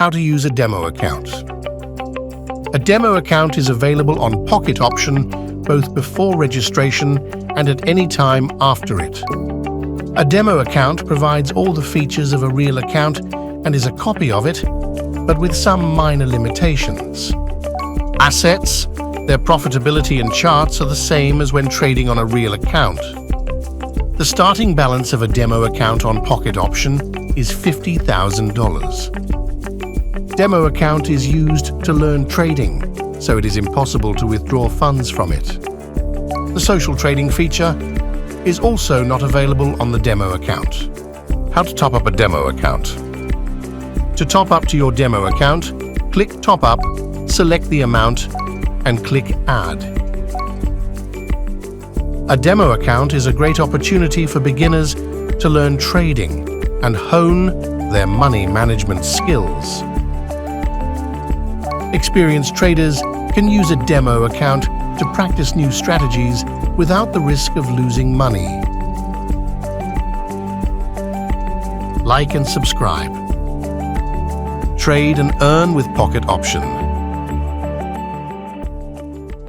How to use a demo account. A demo account is available on Pocket Option both before registration and at any time after it. A demo account provides all the features of a real account and is a copy of it, but with some minor limitations. Assets, their profitability and charts are the same as when trading on a real account. The starting balance of a demo account on Pocket Option is $50,000. Demo account is used to learn trading, so it is impossible to withdraw funds from it. The social trading feature is also not available on the demo account. How to top up a demo account. To top up to your demo account, click Top Up, select the amount, and click Add. A demo account is a great opportunity for beginners to learn trading and hone their money management skills. Experienced traders can use a demo account to practice new strategies without the risk of losing money. Like and subscribe. Trade and earn with Pocket Option.